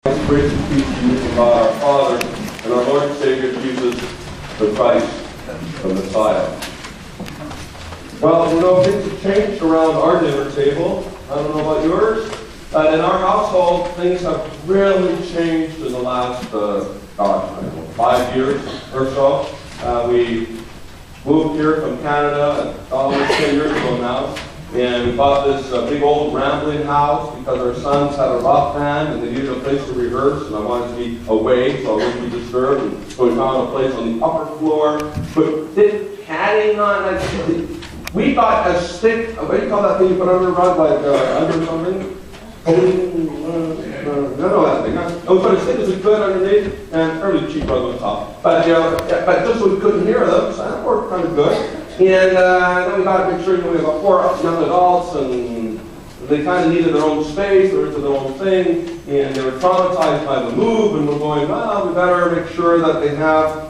Grace and peace to you from God our Father and our Lord and Savior Jesus the Christ, the Messiah. Well, you know, things have changed around our dinner table. I don't know about yours. In our household, things have really changed in the last, I don't know, 5 years or so. We moved here from Canada almost 10 years ago now. And we bought this big old rambling house because our sons had a rock band and they needed a place to rehearse, and I wanted to be away so I wouldn't be disturbed. And so we found a place on the upper floor, put thick padding on it. We got a stick, what do you call that thing you put under a rug, like under something? No, that thing. We put a stick as we could underneath and fairly cheap rug on top. But just so we couldn't hear them, so that worked kind of good. And then we got to make sure we have 4 young adults, and they kind of needed their own space, they were into their own thing, and they were traumatized by the move, and we're going, well, we better make sure that they have,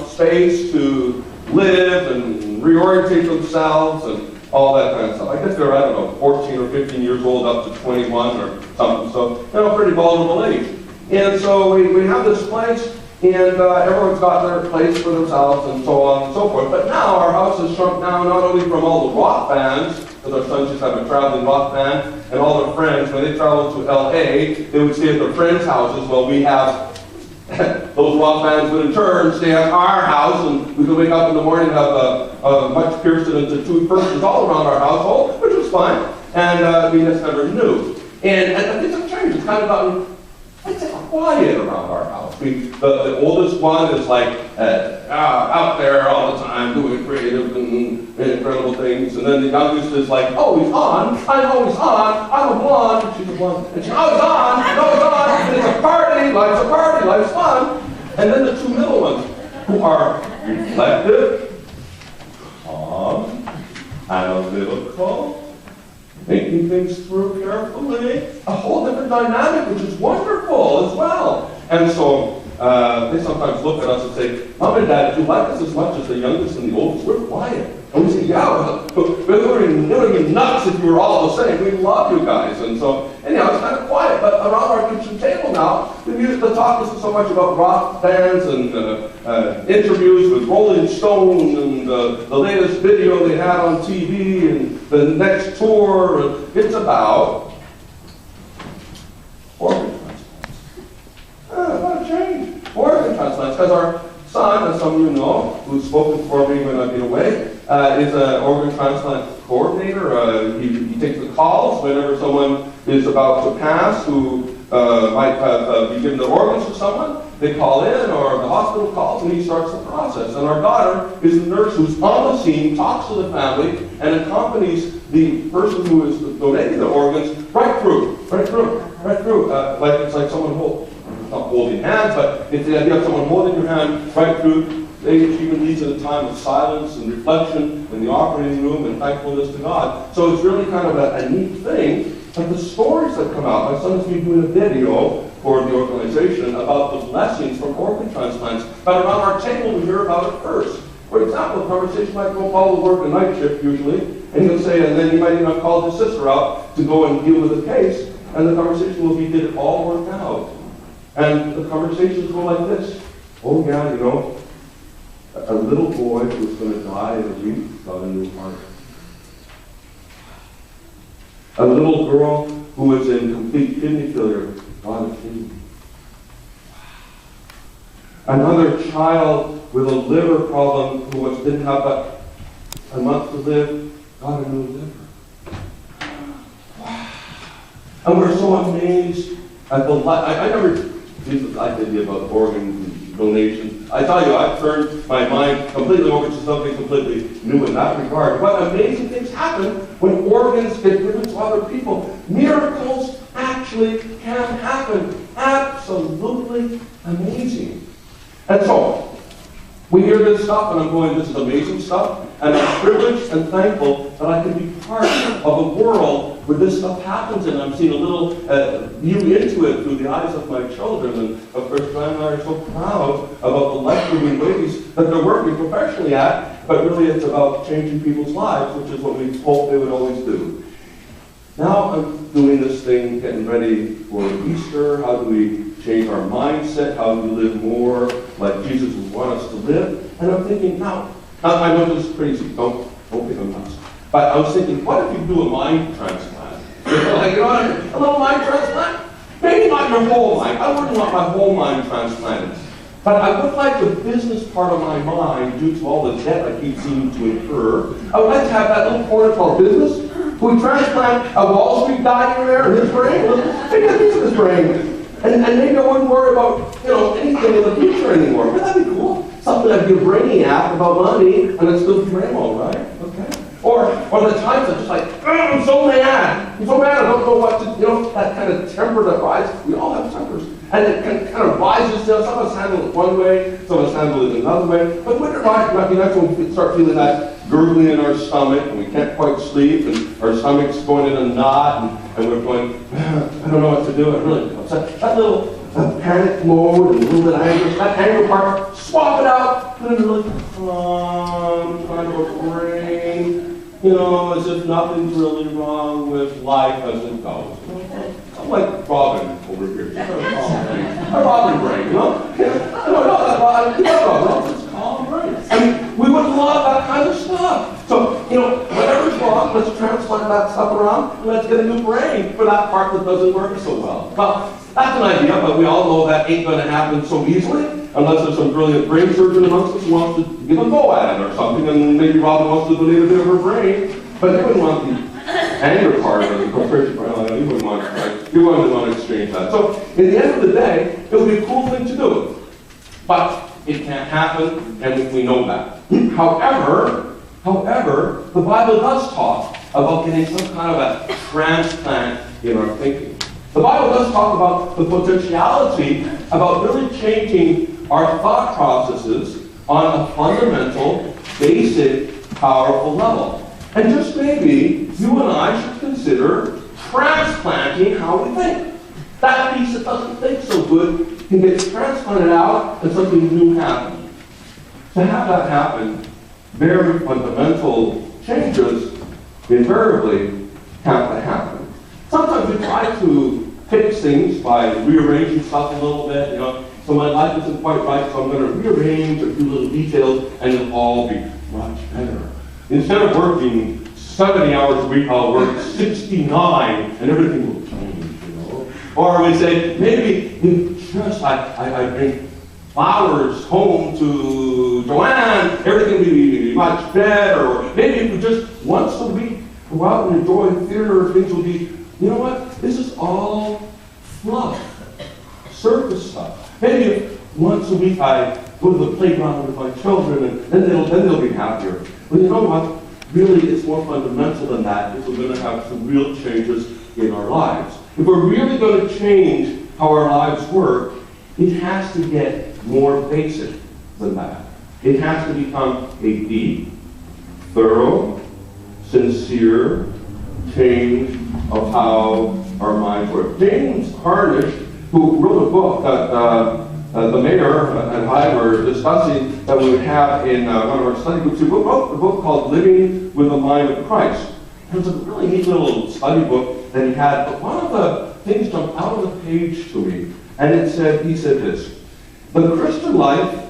space to live and reorientate themselves and all that kind of stuff. I guess they're, 14 or 15 years old up to 21 or something, so, pretty vulnerable age. And so we have this place, and everyone's got their place for themselves and so on and so forth. But now our house has shrunk down not only from all the rock bands, because our sons just have a traveling rock band, and all their friends, when they travel to L.A., they would stay at their friends' houses. Well, we have, those rock bands would in turn stay at our house, and we could wake up in the morning and have much Pearson and 2 persons all around our household, which was fine, and we just never knew. And things have changed. It's kind of gotten, I'd say, quiet around our house. The oldest one is like out there all the time doing creative and incredible things. And then the youngest is like, always on. I'm always on. I'm a blonde. She's a blonde. And she's always on. Always on. And it's a party. Life's a party. Life's fun. And then the 2 middle ones who are reflective, calm, analytical, thinking things through carefully, a whole different dynamic, which is wonderful as well. And so they sometimes look at us and say, Mom and Dad, do you like us as much as the youngest and the oldest? We're quiet. And we say, yeah, it would be nuts if you were all the same. We love you guys. And so, anyhow, it's kind of quiet. But around our kitchen table now, the talk isn't so much about rock bands and interviews with Rolling Stone and the latest video they had on TV and the next tour. It's about organ transplants. What a change. Organ transplants. Because our son, as some of you know, who's spoken for me when I've been away, is an organ transplant coordinator. He takes the calls whenever someone is about to pass who might be given the organs to someone. They call in, or the hospital calls, and he starts the process. And our daughter is the nurse who's on the scene, talks to the family, and accompanies the person who is donating the organs right through. Like it's like someone not holding hands, but it's the idea of someone holding your hand right through. They even leads in a time of silence and reflection in the operating room and thankfulness to God. So it's really kind of a neat thing. But the stories that come out, my son has been doing a video for the organization about the blessings from organ transplants. But around our table, we hear about it first. For example, a conversation might go, Paul will work a night shift usually, and he'll say, and then he might even have called his sister out to go and deal with the case, and the conversation will be, did it all work out? And the conversations go like this. Oh yeah, a little boy who was going to die in a week got a new heart. A little girl who was in complete kidney failure got a kidney. Another child with a liver problem who didn't have but a month to live got a new liver. Wow. And we're so amazed at the life. I never did the idea about organ donations. I tell you, I've turned my mind completely over to something completely new in that regard. What amazing things happen when organs get given to other people. Miracles actually can happen. Absolutely amazing. And so, we hear this stuff, and I'm going, this is amazing stuff, and I'm privileged and thankful that I can be part of a world where this stuff happens, and I'm seeing a little view into it through the eyes of my children. And of course, Brian and I are so proud about the life-giving ways that they're working professionally at, but really it's about changing people's lives, which is what we hope they would always do. Now I'm doing this thing, getting ready for Easter. How do we change our mindset? How do we live more like Jesus would want us to live? And I'm thinking, now I know this is crazy. Don't think I'm nuts. But I was thinking, what if you do a mind transplant? Like, you know what I mean? A little mind transplant? Maybe not your whole mind. I wouldn't want my whole mind transplanted. But I would like the business part of my mind, due to all the debt I keep seeming to incur, I would like to have that little corner called business. We transplant a Wall Street guy in there, in his brain, take a piece of his brain. And maybe I wouldn't worry about, anything in the future anymore. But that'd be cool. Something that'd be a brainiac about money, and it's still Remo, right? Okay. Or the times I'm just like, I'm so mad. I'm so mad, I don't know what to, that kind of temper that rises. We all have tempers. And it kind of rises down. Some of us handle it one way, some of us handle it another way. But when it rises, that's when we start feeling that gurgling in our stomach, and we can't quite sleep, and our stomach's going in a knot, and we're going, I don't know what to do. I'm really upset. That little panic mode and a little bit of anger, that anger part, swap it out, put it in a really calm kind of a brain, as if nothing's really wrong with life as it goes. I'm like Robin over here. A Robin brain, No, it's calm brain. I mean, we would love that kind of stuff. So, whatever's wrong, let's transplant that stuff around, and let's get a new brain for that part that doesn't work so well. Well, that's an idea, but we all know that ain't going to happen so easily, unless there's some brilliant brain surgeon amongst us who wants to give a go at it or something, and maybe Robin wants to donate a bit of her brain, but you wouldn't want the anger part of it, the frustration part of it. You wouldn't want to exchange that. So, in the end of the day, it would be a cool thing to do. But it can't happen, and we know that. However, the Bible does talk about getting some kind of a transplant in our thinking. The Bible does talk about the potentiality about really changing our thought processes on a fundamental, basic, powerful level. And just maybe, you and I should consider transplanting how we think. That piece that doesn't think so good can get transplanted out and something new happens. To have that happen, very fundamental changes invariably have to happen. Sometimes we try to fix things by rearranging stuff a little bit, so my life isn't quite right, so I'm going to rearrange a few little details and it'll all be much better. Instead of working 70 hours a week, I'll work 69 and everything will change, Or we say, maybe I bring flowers home to Joanne, everything will be much better. Or maybe if we just once a week go out and enjoy theater, things will be, this is all fluff, surface stuff. Maybe if once a week I go to the playground with my children and then they'll be happier. But you know what? Really, it's more fundamental than that if we're going to have some real changes in our lives. If we're really going to change how our lives work, it has to get more basic than that. It has to become a deep, thorough, sincere change of how our minds work. James Harnish, who wrote a book that the mayor and I were discussing that we would have in one of our study groups, he wrote a book called Living with the Mind of Christ. It was a really neat little study book that he had, but one of the things jumped out of the page to me, and he said this: the Christian life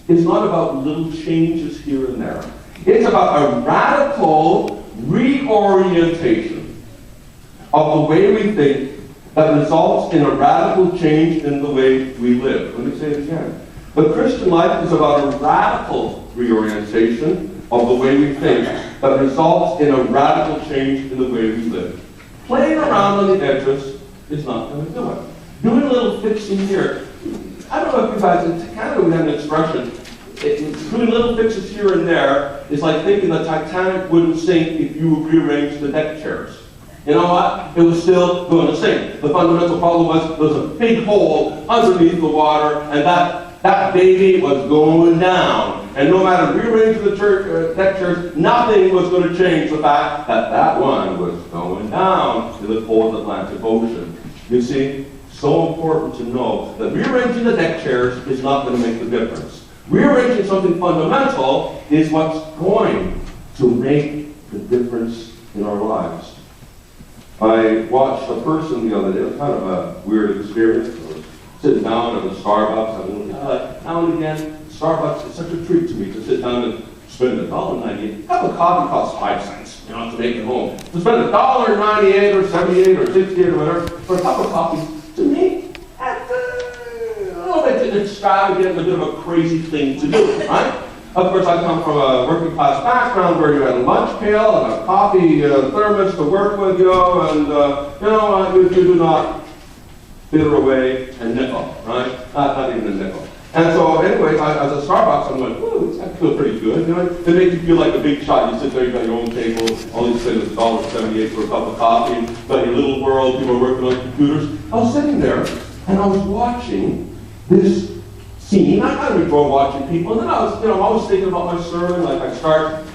is not about little changes here and there. It's about a radical reorientation of the way we think that results in a radical change in the way we live. Let me say it again. The Christian life is about a radical reorientation of the way we think that results in a radical change in the way we live. Playing around on the edges is not going to do it. Doing a little fixing here. I don't know if you guys, in Canada we have an expression, doing little fixes here and there is like thinking the Titanic wouldn't sink if you rearranged the deck chairs. You know what? It was still going to sink. The fundamental problem was there was a big hole underneath the water, and that baby was going down. And no matter rearranging the deck chairs, nothing was going to change the fact that that one was going down to the cold Atlantic Ocean. You see, so important to know that rearranging the deck chairs is not going to make the difference. Rearranging something fundamental is what's going to make the difference in our lives. I watched a person the other day. It was kind of a weird experience. I was sitting down at a Starbucks. I mean, now and again, Starbucks is such a treat to me to sit down and spend $1.98. A cup of coffee costs 5 cents, you know, to make it home. To spend $1.98 or 78 or 68 or whatever for a cup of coffee, to me, that's a little bit extravagant, a bit of a crazy thing to do, right? Of course, I come from a working class background where you had a lunch pail and a coffee thermos to work with you, and you do not fitter away a nickel, right? Not even a nickel. And so, anyways, as a Starbucks, I'm like, ooh, that feels pretty good. You know, it makes you feel like a big shot. You sit there, you got your own table, all you spend is $1.78 for a cup of coffee. You got your little world, people are working on computers. I was sitting there, and I was watching this scene. I kind of enjoy watching people, and then I was, I'm always thinking about my sermon. Like I start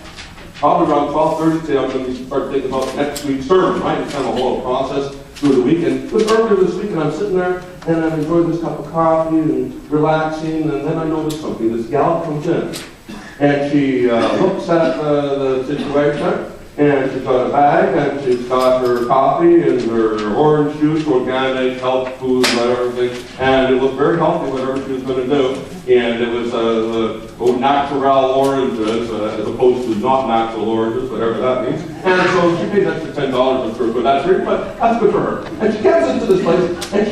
probably around 12:30 today. I'm going to start thinking about next week's sermon, right? It's kind of a whole process through the weekend. It was earlier this week, and I'm sitting there, and I'm enjoying this cup of coffee and relaxing, and then I notice something. This gal comes in, and she looks at the situation, and she's got a bag, and she's got her coffee and her orange juice, organic, health food, whatever, and it looked very healthy, whatever she was going to do. And it was natural oranges, as opposed to not natural oranges, whatever that means. And so she paid extra $10 for that drink, but that's good for her. And she comes into this place, and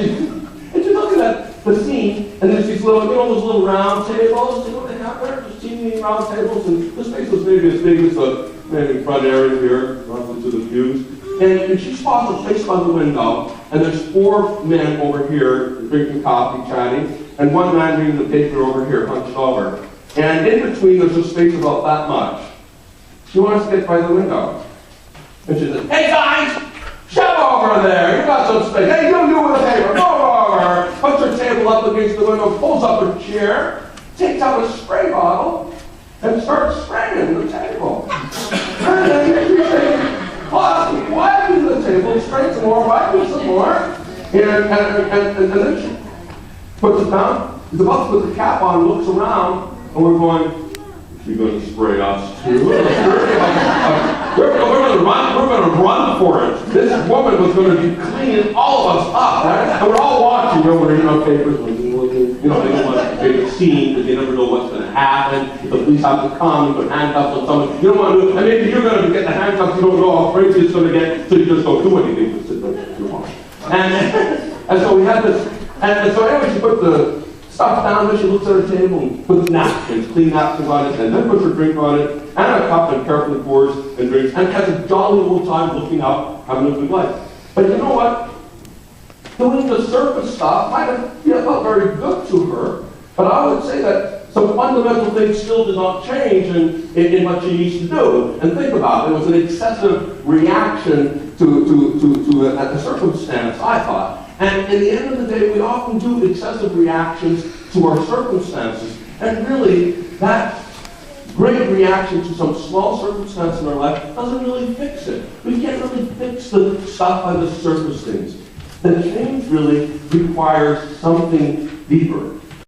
she's looking at the scene, and there's these little, those little round tables, you know what they have there? Just teeny round tables, and this place was maybe as big as the maybe front area here, roughly to the pews. And she spots a place by the window, and there's 4 men over here drinking coffee, chatting, and 1 man reading the paper over here, hunched over. And in between, there's a space about that much. She wants to get by the window. And she says, "Hey guys, shove over there. You got some space. Hey, you with the paper, go over." Puts her table up against the window, pulls up her chair, takes out a spray bottle, and starts spraying the table. And then she's saying, wiping the table, spray some more, wiping some more. And then she puts it down. He's about to put the cap on, looks around, and we're going, "Is she going to spray us too?" We're going to run for it. This woman was going to be cleaning all of us up, right? And we're all watching, we're reading our papers, they don't want to make a scene because you never know what's going to happen. If the police have to come, you put handcuffs on someone. You don't want to do it. And maybe you're going to get the handcuffs, you don't know how crazy it's going to get, so you just don't do anything, just sit there too long. And so we had this, and so anyway, she put the stuff down there, she looks at her table and puts napkins, clean napkins on it, and then puts her drink on it, and a cup, and carefully pours and drinks, and has a jolly old time looking up, having a good life. But you know what? Doing the surface stuff might have felt very good to her, but I would say that some fundamental things still did not change in what she needs to do. And think about it, it was an excessive reaction to a circumstance, I thought. And in the end of the day, we often do excessive reactions to our circumstances. And really, that great reaction to some small circumstance in our life doesn't really fix it. We can't really fix the stuff by the surface things. The change really requires something deeper.